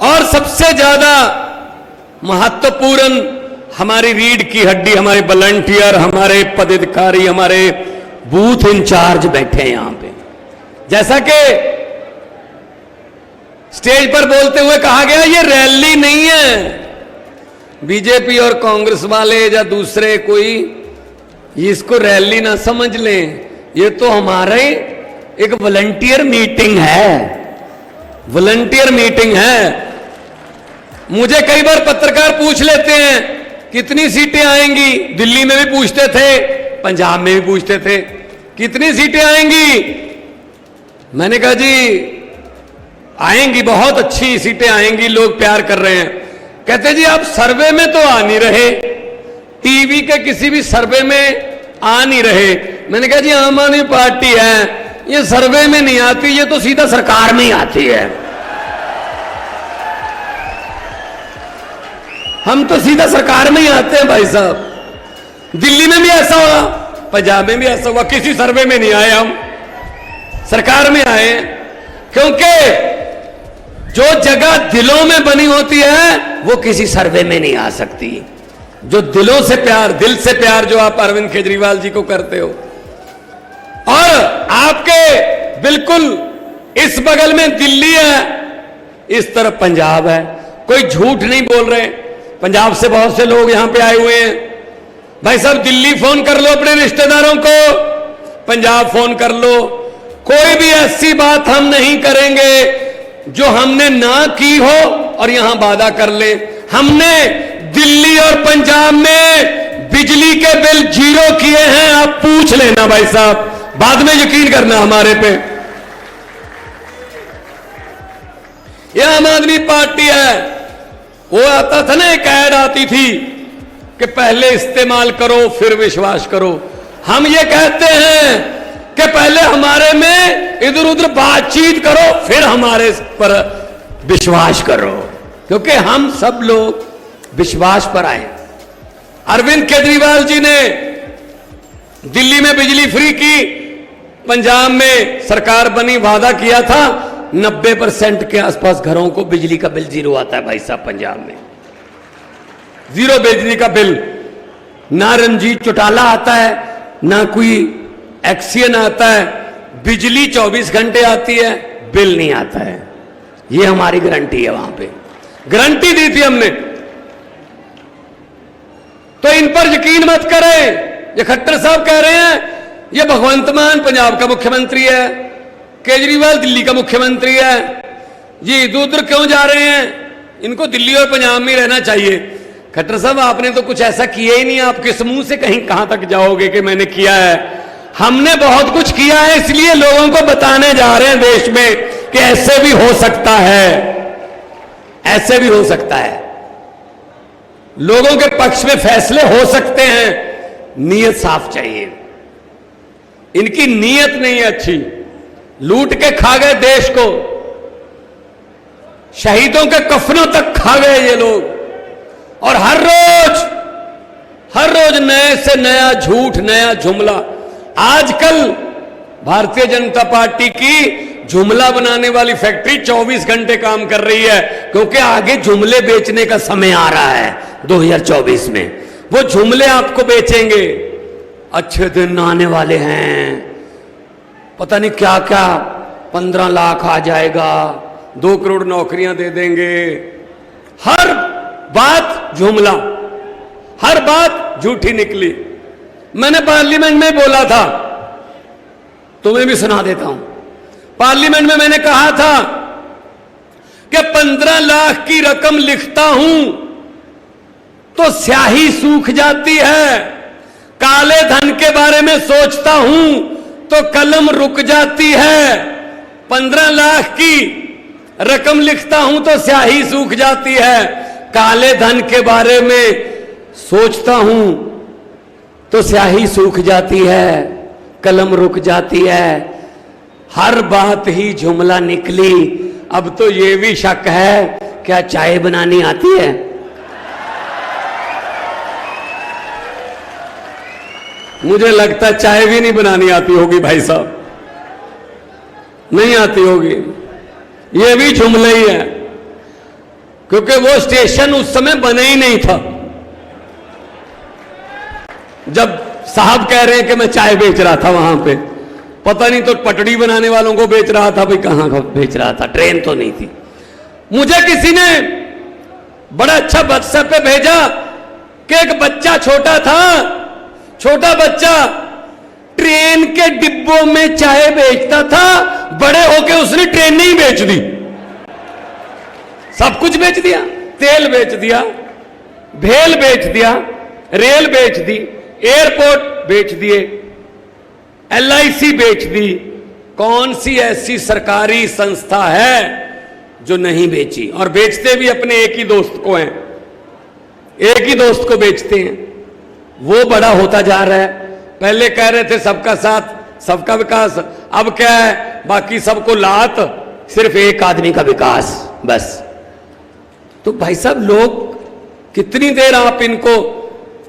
और सबसे ज्यादा महत्वपूर्ण हमारी रीढ़ की हड्डी, हमारे वॉलंटियर, हमारे पदाधिकारी, हमारे बूथ इंचार्ज बैठे हैं यहां पे। जैसा कि स्टेज पर बोलते हुए कहा गया, ये रैली नहीं है बीजेपी और कांग्रेस वाले या दूसरे कोई इसको रैली ना समझ लें, ये तो हमारे एक वॉलंटियर मीटिंग है, वॉलंटियर मीटिंग है। मुझे कई बार पत्रकार पूछ लेते हैं कितनी सीटें आएंगी, दिल्ली में भी पूछते थे, पंजाब में भी पूछते थे कितनी सीटें आएंगी। मैंने कहा जी आएंगी, बहुत अच्छी सीटें आएंगी, लोग प्यार कर रहे हैं। कहते जी आप सर्वे में तो आ नहीं रहे, टीवी के किसी भी सर्वे में आ नहीं रहे। मैंने कहा जी आम आदमी पार्टी है, ये सर्वे में नहीं आती, ये तो सीधा सरकार में ही आती है। हम तो सीधा सरकार में ही आते हैं भाई साहब। दिल्ली में भी ऐसा हुआ, पंजाब में भी ऐसा हुआ, किसी सर्वे में नहीं आए, हम सरकार में आए। क्योंकि जो जगह दिलों में बनी होती है वो किसी सर्वे में नहीं आ सकती। जो दिलों से प्यार, दिल से प्यार जो आप अरविंद केजरीवाल जी को करते हो, और आपके बिल्कुल इस बगल में दिल्ली है, इस तरफ पंजाब है, कोई झूठ नहीं बोल रहे। पंजाब से बहुत से लोग यहां पे आए हुए हैं। भाई साहब दिल्ली फोन कर लो अपने रिश्तेदारों को, पंजाब फोन कर लो, कोई भी ऐसी बात हम नहीं करेंगे जो हमने ना की हो और यहां वादा कर ले। हमने दिल्ली और पंजाब में बिजली के बिल 0 किए हैं, आप पूछ लेना भाई साहब, बाद में यकीन करना हमारे पे। यह आम आदमी पार्टी है, वो आता था ना, एक ऐड आती थी कि पहले इस्तेमाल करो फिर विश्वास करो। हम ये कहते हैं कि पहले हमारे में इधर उधर बातचीत करो फिर हमारे पर विश्वास करो, क्योंकि हम सब लोग विश्वास पर आए। अरविंद केजरीवाल जी ने दिल्ली में बिजली फ्री की, पंजाब में सरकार बनी, वादा किया था 90% के आसपास घरों को बिजली का बिल 0 आता है भाई साहब। पंजाब में 0 बिजली का बिल, ना रंजीत चौटाला आता है, ना कोई एक्सियन आता है, बिजली 24 घंटे आती है, बिल नहीं आता है। ये हमारी गारंटी है, वहां पे गारंटी दी थी हमने। तो इन पर यकीन मत करें। ये खट्टर साहब कह रहे हैं ये भगवंत मान पंजाब का मुख्यमंत्री है, केजरीवाल दिल्ली का मुख्यमंत्री है, ये इधर उधर क्यों जा रहे हैं, इनको दिल्ली और पंजाब में रहना चाहिए। खट्टर साहब आपने तो कुछ ऐसा किया ही नहीं, आप किस मुंह से कहीं कहां तक जाओगे कि मैंने किया है। हमने बहुत कुछ किया है, इसलिए लोगों को बताने जा रहे हैं देश में कि ऐसे भी हो सकता है, ऐसे भी हो सकता है, लोगों के पक्ष में फैसले हो सकते हैं। नीयत साफ चाहिए, इनकी नीयत नहीं है अच्छी, लूट के खा गए देश को, शहीदों के कफनों तक खा गए ये लोग, और हर रोज नए से नया झूठ, नया जुमला। आजकल भारतीय जनता पार्टी की जुमला बनाने वाली फैक्ट्री 24 घंटे काम कर रही है, क्योंकि आगे जुमले बेचने का समय आ रहा है 2024 में। वो जुमले आपको बेचेंगे, अच्छे दिन आने वाले हैं, पता नहीं क्या क्या, 15 लाख आ जाएगा, 2 करोड़ नौकरियां दे देंगे। हर बात जुमला, हर बात झूठी निकली। मैंने पार्लियामेंट में बोला था, तुम्हें भी सुना देता हूं। पार्लियामेंट में मैंने कहा था कि 15 लाख की रकम लिखता हूं तो स्याही सूख जाती है, काले धन के बारे में सोचता हूं तो कलम रुक जाती है। 15 लाख की रकम लिखता हूं तो स्याही सूख जाती है, काले धन के बारे में सोचता हूं तो स्याही सूख जाती है, कलम रुक जाती है। हर बात ही जुमला निकली। अब तो ये भी शक है, क्या चाय बनानी आती है? मुझे लगता है चाय भी नहीं बनानी आती होगी भाई साहब, नहीं आती होगी, ये भी जुमला ही है। क्योंकि वो स्टेशन उस समय बना ही नहीं था। जब साहब कह रहे हैं कि मैं चाय बेच रहा था वहां पे, पता नहीं तो पटड़ी बनाने वालों को बेच रहा था, भाई कहां बेच रहा था, ट्रेन तो नहीं थी। मुझे किसी ने बड़ा अच्छा व्हाट्सएप पे भेजा कि एक बच्चा छोटा बच्चा ट्रेन के डिब्बों में चाय बेचता था, बड़े होके उसने ट्रेन ही बेच दी, सब कुछ बेच दिया, तेल बेच दिया, भेल बेच दिया, रेल बेच दी, एयरपोर्ट बेच दिए, LIC बेच दी। कौन सी ऐसी सरकारी संस्था है जो नहीं बेची? और बेचते भी अपने एक ही दोस्त को हैं, एक ही दोस्त को बेचते हैं। वो बड़ा होता जा रहा है। पहले कह रहे थे सबका साथ सबका विकास, अब क्या है, बाकी सबको लात, सिर्फ एक आदमी का विकास बस। तो भाई साहब, लोग कितनी देर आप इनको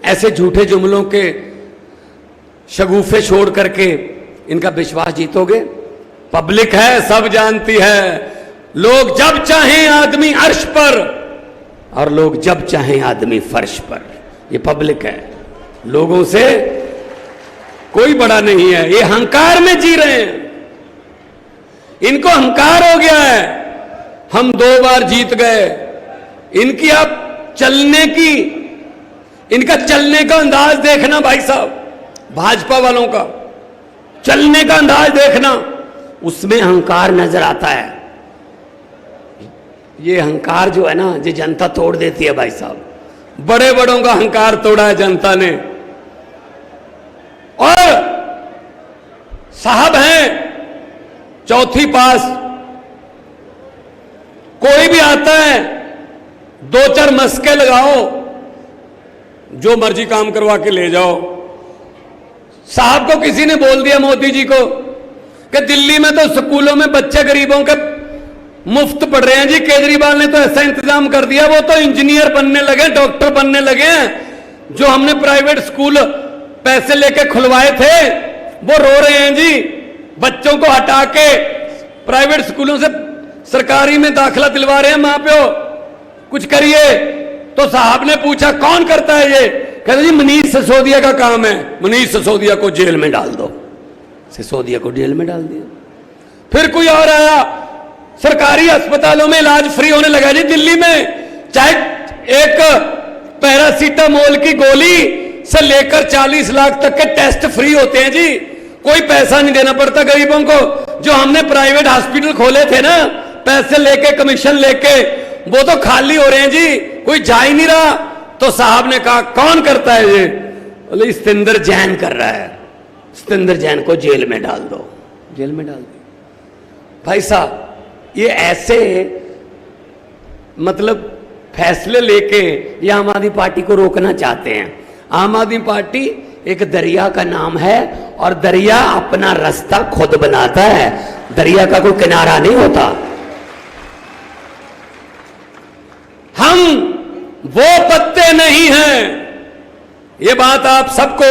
ऐसे झूठे जुमलों के शगुफे छोड़ करके इनका विश्वास जीतोगे? पब्लिक है, सब जानती है। लोग जब चाहें आदमी अर्श पर और लोग जब चाहें आदमी फर्श पर। ये पब्लिक है, लोगों से कोई बड़ा नहीं है। ये अहंकार में जी रहे हैं, इनको अहंकार हो गया है। हम 2 बार जीत गए। इनकी आप इनका चलने का अंदाज देखना भाई साहब, भाजपा वालों का चलने का अंदाज देखना, उसमें अहंकार नजर आता है। ये अहंकार जो है ना, ये जनता तोड़ देती है भाई साहब। बड़े बड़ों का अहंकार तोड़ा है जनता ने। और साहब हैं 4थी पास, कोई भी आता है 2-4 मस्के लगाओ, जो मर्जी काम करवा के ले जाओ। साहब को किसी ने बोल दिया, मोदी जी को, कि दिल्ली में तो स्कूलों में बच्चे गरीबों के मुफ्त पढ़ रहे हैं जी। केजरीवाल ने तो ऐसा इंतजाम कर दिया, वो तो इंजीनियर बनने लगे, डॉक्टर बनने लगे हैं। जो हमने प्राइवेट स्कूल पैसे लेके खुलवाए थे वो रो रहे हैं जी। बच्चों को हटा के प्राइवेट स्कूलों से सरकारी में दाखिला दिलवा रहे हैं मां प्यो, कुछ करिए। तो साहब ने पूछा कौन करता है ये? कहते जी मनीष सिसोदिया का काम है। मनीष सिसोदिया को जेल में डाल दो। सिसोदिया को जेल में डाल दिया। फिर कोई और आया, सरकारी अस्पतालों में इलाज फ्री होने लगा जी दिल्ली में। चाहे एक पैरासीटामोल की गोली से लेकर 40 लाख तक के टेस्ट फ्री होते हैं जी। कोई पैसा नहीं देना पड़ता गरीबों को। जो हमने प्राइवेट हॉस्पिटल खोले थे ना, पैसे लेके, कमीशन लेके, वो तो खाली हो रहे हैं जी, कोई जा ही नहीं रहा। तो साहब ने कहा कौन करता है ये? बोले सतेंद्र जैन कर रहा है। सतेंद्र जैन को जेल में डाल दो। जेल में डाल दो। भाई साहब, ये ऐसे मतलब फैसले लेके ये आम आदमी पार्टी को रोकना चाहते हैं। आम आदमी पार्टी एक दरिया का नाम है और दरिया अपना रास्ता खुद बनाता है, दरिया का कोई किनारा नहीं होता। हम वो पत्ते नहीं हैं। ये बात आप सबको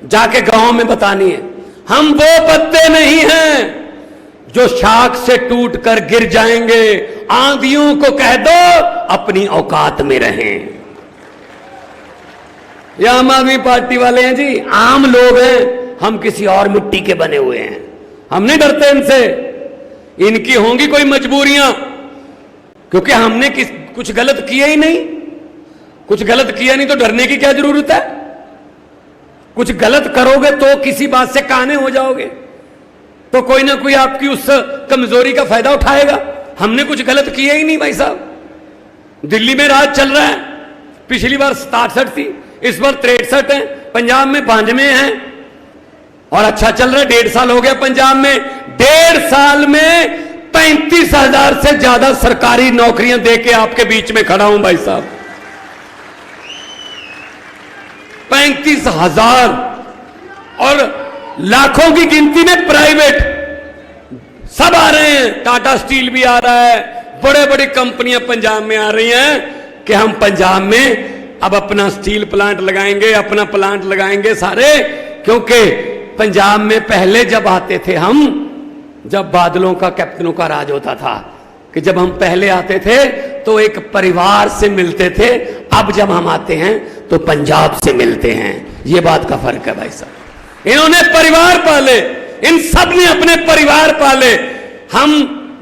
जाके गांव में बतानी है। हम वो पत्ते नहीं हैं जो शाख से टूटकर गिर जाएंगे। आंधियों को कह दो अपनी औकात में रहें। ये आम आदमी पार्टी वाले हैं जी, आम लोग हैं। हम किसी और मिट्टी के बने हुए हैं, हम नहीं डरते इनसे। इनकी होंगी कोई मजबूरियां, क्योंकि हमने कुछ गलत किया ही नहीं। कुछ गलत किया नहीं तो डरने की क्या जरूरत है? कुछ गलत करोगे तो किसी बात से काने हो जाओगे, तो कोई ना कोई आपकी उस कमजोरी का फायदा उठाएगा। हमने कुछ गलत किया ही नहीं भाई साहब। दिल्ली में राज चल रहा है। पिछली बार 67 थी, इस बार 63 है। पंजाब में 95 है और अच्छा चल रहा है। 1.5 साल हो गया पंजाब में। 1.5 साल में 35,000 से ज्यादा सरकारी नौकरियां देके आपके बीच में खड़ा हूं भाई साहब। 35,000 और लाखों की गिनती में प्राइवेट सब आ रहे हैं। टाटा स्टील भी आ रहा है, बड़े बड़ी कंपनियां पंजाब में आ रही हैं कि हम पंजाब में अब अपना स्टील प्लांट लगाएंगे, अपना प्लांट लगाएंगे सारे। क्योंकि पंजाब में पहले जब आते थे हम, जब बादलों का, कैप्टनों का राज होता था, कि जब हम पहले आते थे तो एक परिवार से मिलते थे, अब जब हम आते हैं तो पंजाब से मिलते हैं। ये बात का फर्क है भाई साहब। इन्होंने परिवार पाले, इन सब ने अपने परिवार पाले, हम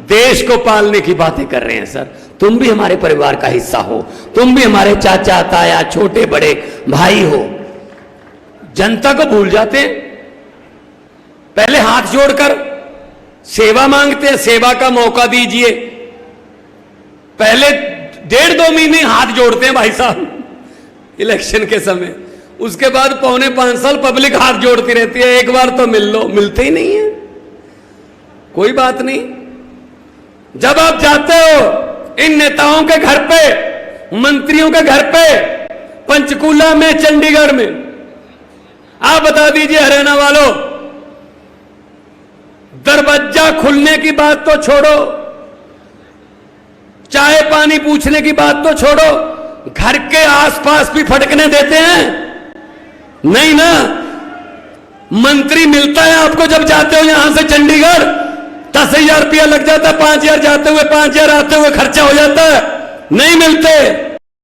देश को पालने की बातें कर रहे हैं। सर तुम भी हमारे परिवार का हिस्सा हो, तुम भी हमारे चाचा ताया छोटे बड़े भाई हो। जनता को भूल जाते हैं, पहले हाथ जोड़कर सेवा मांगते हैं, सेवा का मौका दीजिए। पहले 1.5-2 महीने हाथ जोड़ते हैं भाई साहब इलेक्शन के समय, उसके बाद 4.25 साल पब्लिक हाथ जोड़ती रहती है, एक बार तो मिल लो, मिलते ही नहीं है। कोई बात नहीं, जब आप जाते हो इन नेताओं के घर पे, मंत्रियों के घर पे, पंचकूला में, चंडीगढ़ में, आप बता दीजिए हरियाणा वालों, दरवाजा खुलने की बात तो छोड़ो, चाय पानी पूछने की बात तो छोड़ो, घर के आसपास भी फटकने देते हैं? नहीं ना। मंत्री मिलता है आपको जब जाते हो यहां से चंडीगढ़, 10,000 रुपया लग जाता है, 5,000 जाते हुए, 5,000 आते हुए खर्चा हो जाता है, नहीं मिलते।